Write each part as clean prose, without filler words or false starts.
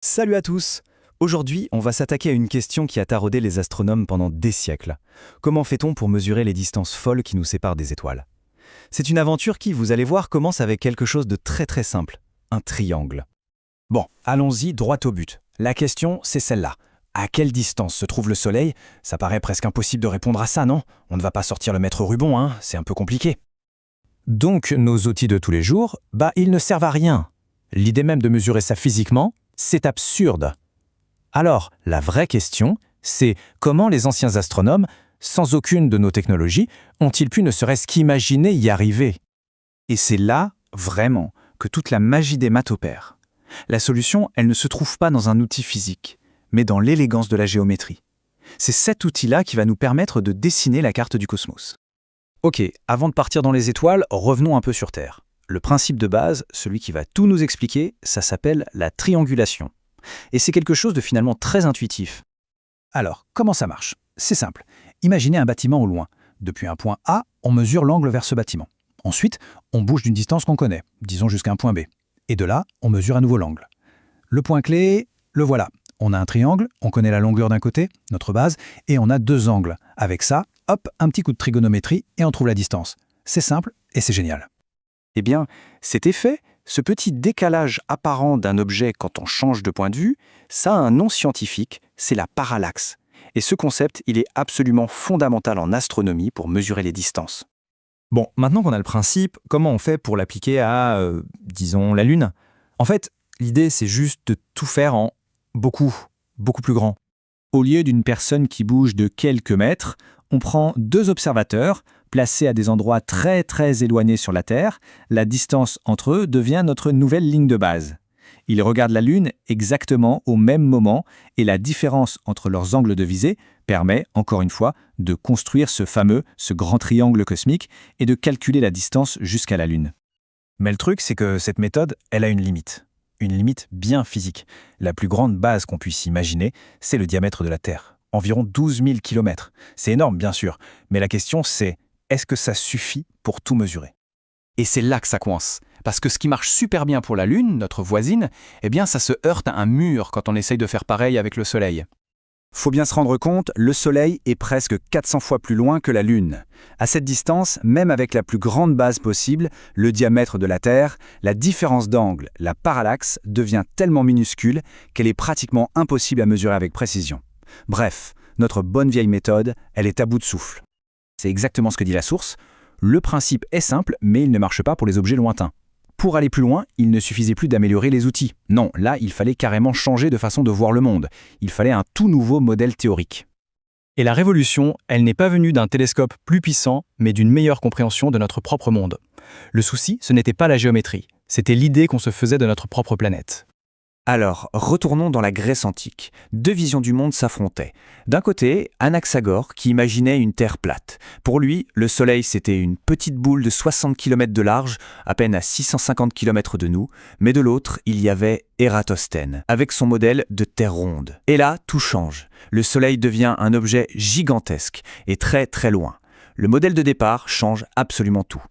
Salut à tous! Aujourd'hui, on va s'attaquer à une question qui a taraudé les astronomes pendant des siècles. Comment fait-on pour mesurer les distances folles qui nous séparent des étoiles? C'est une aventure qui, vous allez voir, commence avec quelque chose de très simple, un triangle. Bon, allons-y droit au but. La question, c'est celle-là. À quelle distance se trouve le Soleil? Ça paraît presque impossible de répondre à ça, non? On ne va pas sortir le maître ruban, hein, c'est un peu compliqué. Donc, nos outils de tous les jours, ils ne servent à rien. L'idée même de mesurer ça physiquement, c'est absurde. Alors, la vraie question, c'est comment les anciens astronomes, sans aucune de nos technologies, ont-ils pu ne serait-ce qu'imaginer y arriver? Et c'est là, vraiment, que toute la magie des maths opère. La solution, elle ne se trouve pas dans un outil physique, mais dans l'élégance de la géométrie. C'est cet outil-là qui va nous permettre de dessiner la carte du cosmos. Ok, avant de partir dans les étoiles, revenons un peu sur Terre. Le principe de base, celui qui va tout nous expliquer, ça s'appelle la triangulation. Et c'est quelque chose de finalement très intuitif. Alors, comment ça marche? C'est simple. Imaginez un bâtiment au loin. Depuis un point A, on mesure l'angle vers ce bâtiment. Ensuite, on bouge d'une distance qu'on connaît, disons jusqu'à un point B. Et de là, on mesure à nouveau l'angle. Le point clé, le voilà. On a un triangle, on connaît la longueur d'un côté, notre base, et on a deux angles. Avec ça, hop, un petit coup de trigonométrie et on trouve la distance. C'est simple et c'est génial. Eh bien, cet effet, ce petit décalage apparent d'un objet quand on change de point de vue, ça a un nom scientifique, c'est la parallaxe. Et ce concept, il est absolument fondamental en astronomie pour mesurer les distances. Bon, maintenant qu'on a le principe, comment on fait pour l'appliquer à, disons, la Lune? En fait, l'idée, c'est juste de tout faire en beaucoup plus grand. Au lieu d'une personne qui bouge de quelques mètres, on prend deux observateurs placés à des endroits très éloignés sur la Terre. La distance entre eux devient notre nouvelle ligne de base. Ils regardent la Lune exactement au même moment et la différence entre leurs angles de visée permet, encore une fois, de construire ce grand triangle cosmique et de calculer la distance jusqu'à la Lune. Mais le truc, c'est que cette méthode, elle a une limite. Une limite bien physique. La plus grande base qu'on puisse imaginer, c'est le diamètre de la Terre. Environ 12 000 km. C'est énorme, bien sûr. Mais la question, c'est, est-ce que ça suffit pour tout mesurer? Et c'est là que ça coince. Parce que ce qui marche super bien pour la Lune, notre voisine, eh bien ça se heurte à un mur quand on essaye de faire pareil avec le Soleil. Faut bien se rendre compte, le Soleil est presque 400 fois plus loin que la Lune. À cette distance, même avec la plus grande base possible, le diamètre de la Terre, la différence d'angle, la parallaxe, devient tellement minuscule qu'elle est pratiquement impossible à mesurer avec précision. Bref, notre bonne vieille méthode, elle est à bout de souffle. C'est exactement ce que dit la source. Le principe est simple, mais il ne marche pas pour les objets lointains. Pour aller plus loin, il ne suffisait plus d'améliorer les outils. Non, là, il fallait carrément changer de façon de voir le monde. Il fallait un tout nouveau modèle théorique. Et la révolution, elle n'est pas venue d'un télescope plus puissant, mais d'une meilleure compréhension de notre propre monde. Le souci, ce n'était pas la géométrie, c'était l'idée qu'on se faisait de notre propre planète. Alors, retournons dans la Grèce antique. Deux visions du monde s'affrontaient. D'un côté, Anaxagore qui imaginait une Terre plate. Pour lui, le Soleil c'était une petite boule de 60 km de large, à peine à 650 km de nous. Mais de l'autre, il y avait Ératosthène, avec son modèle de Terre ronde. Et là, tout change. Le Soleil devient un objet gigantesque et très loin. Le modèle de départ change absolument tout.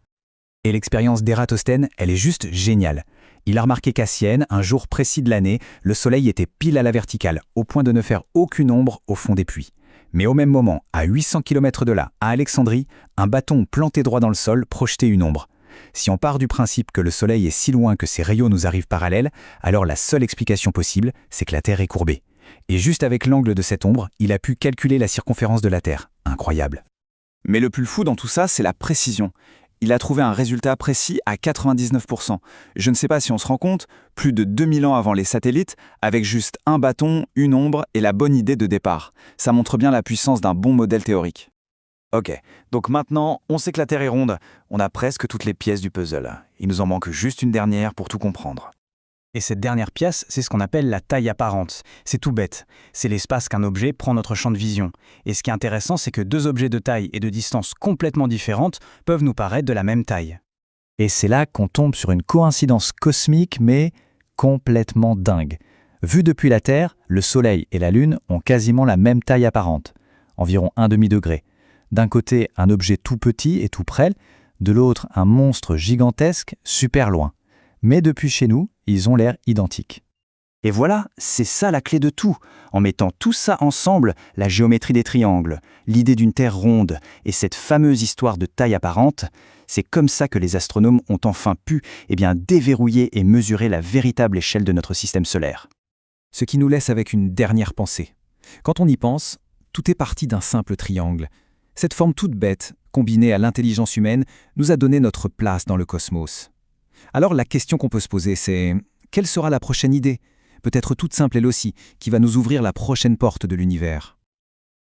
Et l'expérience d'Ératosthène, elle est juste géniale. Il a remarqué qu'à Sienne, un jour précis de l'année, le soleil était pile à la verticale, au point de ne faire aucune ombre au fond des puits. Mais au même moment, à 800 km de là, à Alexandrie, un bâton planté droit dans le sol projetait une ombre. Si on part du principe que le soleil est si loin que ses rayons nous arrivent parallèles, alors la seule explication possible, c'est que la Terre est courbée. Et juste avec l'angle de cette ombre, il a pu calculer la circonférence de la Terre. Incroyable. Mais le plus fou dans tout ça, c'est la précision. Il a trouvé un résultat précis à 99%. Je ne sais pas si on se rend compte, plus de 2000 ans avant les satellites, avec juste un bâton, une ombre et la bonne idée de départ. Ça montre bien la puissance d'un bon modèle théorique. Ok, donc maintenant, on sait que la Terre est ronde. On a presque toutes les pièces du puzzle. Il nous en manque juste une dernière pour tout comprendre. Et cette dernière pièce, c'est ce qu'on appelle la taille apparente. C'est tout bête. C'est l'espace qu'un objet prend notre champ de vision. Et ce qui est intéressant, c'est que deux objets de taille et de distance complètement différentes peuvent nous paraître de la même taille. Et c'est là qu'on tombe sur une coïncidence cosmique, mais complètement dingue. Vu depuis la Terre, le Soleil et la Lune ont quasiment la même taille apparente, environ 1 demi-degré. D'un côté, un objet tout petit et tout près, de l'autre, un monstre gigantesque, super loin. Mais depuis chez nous, ils ont l'air identiques. Et voilà, c'est ça la clé de tout. En mettant tout ça ensemble, la géométrie des triangles, l'idée d'une Terre ronde et cette fameuse histoire de taille apparente, c'est comme ça que les astronomes ont enfin pu déverrouiller et mesurer la véritable échelle de notre système solaire. Ce qui nous laisse avec une dernière pensée. Quand on y pense, tout est parti d'un simple triangle. Cette forme toute bête, combinée à l'intelligence humaine, nous a donné notre place dans le cosmos. Alors la question qu'on peut se poser, c'est quelle sera la prochaine idée ? Peut-être toute simple elle aussi, qui va nous ouvrir la prochaine porte de l'univers.